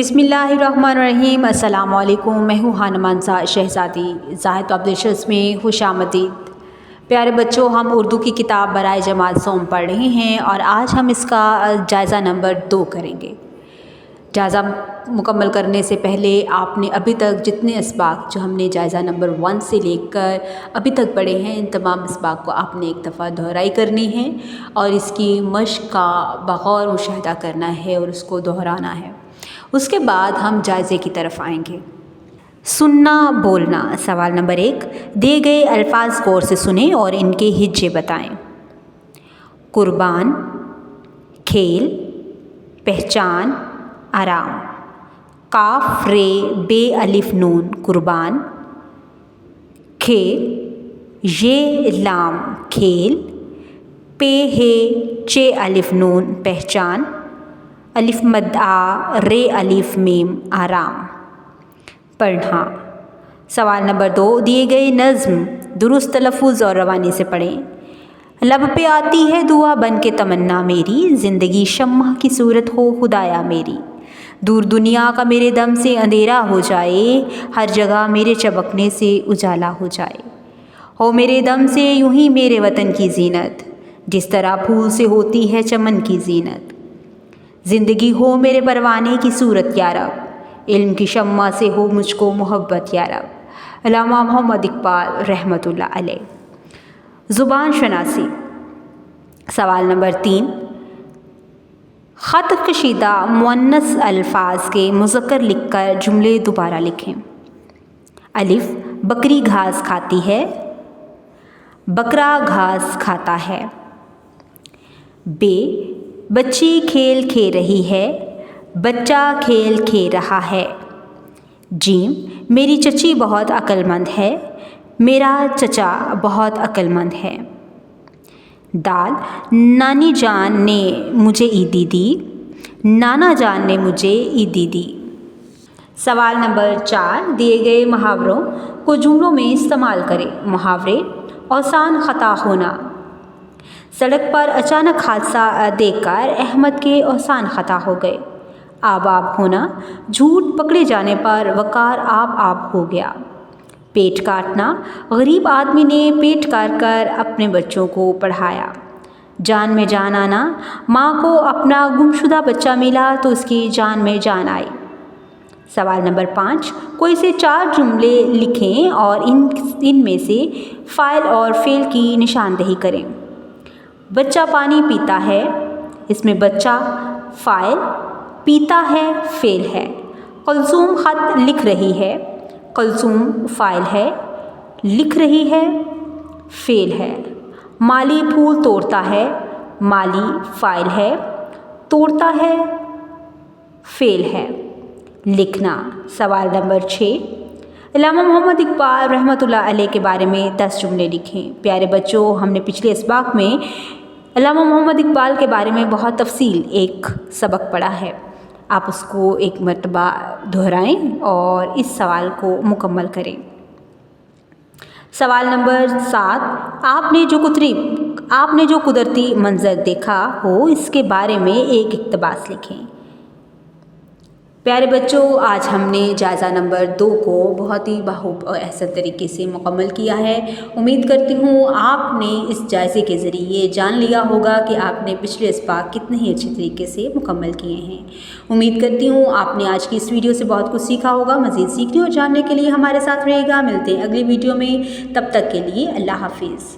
بسم اللہ الرحمن الرحیم۔ السلام علیکم، میں ہوں ہانمانسا شہزادی زاہد پبلشرز میں خوش آمدید۔ پیارے بچوں، ہم اردو کی کتاب برائے جماعت سوم پڑھ رہے ہیں اور آج ہم اس کا جائزہ نمبر 2 کریں گے۔ جائزہ مکمل کرنے سے پہلے آپ نے ابھی تک جتنے اسباق جو ہم نے جائزہ نمبر 1 سے لے کر ابھی تک پڑھے ہیں، ان تمام اسباق کو آپ نے ایک دفعہ دہرائی کرنی ہے اور اس کی مشق کا بغور مشاہدہ کرنا ہے اور اس کو دہرانا ہے۔ اس کے بعد ہم جائزے کی طرف آئیں گے۔ سننا بولنا۔ سوال نمبر 1، دیے گئے الفاظ غور سے سنیں اور ان کے ہجے بتائیں۔ قربان، کھیل، پہچان، آرام۔ قاف رے بے الف نون قربان، یہ لام کھیل، پے ہے چے الف نون پہچان، الف مد آ رے الف میم آرام۔ پڑھنا۔ سوال نمبر 2، دیے گئے نظم درست تلفظ اور روانی سے پڑھیں۔ لب پہ آتی ہے دعا بن کے تمنا میری، زندگی شمع کی صورت ہو خدایا میری، دور دنیا کا میرے دم سے اندھیرا ہو جائے، ہر جگہ میرے چمکنے سے اجالا ہو جائے، ہو میرے دم سے یوں ہی میرے وطن کی زینت، جس طرح پھول سے ہوتی ہے چمن کی زینت، زندگی ہو میرے پروانے کی صورت یا رب، علم کی شمع سے ہو مجھ کو محبت یا رب۔ علامہ محمد اقبال رحمۃ اللہ علیہ۔ زبان شناسی۔ سوال نمبر 3، خط کشیدہ مؤنث الفاظ کے مذکر لکھ کر جملے دوبارہ لکھیں۔ الف، بکری گھاس کھاتی ہے، بکرا گھاس کھاتا ہے۔ بے، بچی کھیل کھیل رہی ہے، بچہ کھیل کھیل رہا ہے۔ جیم، میری چچی بہت عقل مند ہے، میرا چچا بہت عقل مند ہے۔ دال، نانی جان نے مجھے عیدی دی، نانا جان نے مجھے عیدی دی۔ سوال نمبر 4، دیے گئے محاوروں کو جملوں میں استعمال کریں۔ محاورے: اوسان خطا ہونا۔ سڑک پر اچانک حادثہ دیکھ کر احمد کے اوسان خطا ہو گئے۔ آب آب ہونا، جھوٹ پکڑے جانے پر وقار آب آب ہو گیا۔ پیٹ کاٹنا، غریب آدمی نے پیٹ کاٹ کر اپنے بچوں کو پڑھایا۔ جان میں جان آنا، ماں کو اپنا گمشدہ بچہ ملا تو اس کی جان میں جان آئی۔ سوال نمبر 5، کوئی سے 4 جملے لکھیں اور ان میں سے فاعل اور فعل کی نشاندہی کریں۔ بچہ پانی پیتا ہے، اس میں بچہ فاعل، پیتا ہے فعل ہے۔ کلثوم خط لکھ رہی ہے، کلثوم فاعل ہے، لکھ رہی ہے فعل ہے۔ مالی پھول توڑتا ہے، مالی فاعل ہے، توڑتا ہے فعل ہے۔ لکھنا۔ سوال نمبر 6، علامہ محمد اقبال رحمۃ اللہ علیہ کے بارے میں 10 جملے لکھیں۔ پیارے بچوں، ہم نے پچھلے اسباق میں علامہ محمد اقبال کے بارے میں بہت تفصیل ایک سبق پڑھا ہے۔ آپ اس کو ایک مرتبہ دہرائیں اور اس سوال کو مکمل کریں۔ سوال نمبر 7، آپ نے جو قدرتی منظر دیکھا ہو اس کے بارے میں ایک اقتباس لکھیں۔ پیارے بچوں، آج ہم نے جائزہ نمبر 2 کو بہت ہی بخوب اور احسن طریقے سے مکمل کیا ہے۔ امید کرتی ہوں آپ نے اس جائزے کے ذریعے جان لیا ہوگا کہ آپ نے پچھلے اسباق کتنے ہی اچھے طریقے سے مکمل کیے ہیں۔ امید کرتی ہوں آپ نے آج کی اس ویڈیو سے بہت کچھ سیکھا ہوگا۔ مزید سیکھنے اور جاننے کے لیے ہمارے ساتھ رہے گا۔ ملتے ہیں اگلی ویڈیو میں، تب تک کے لیے اللہ حافظ۔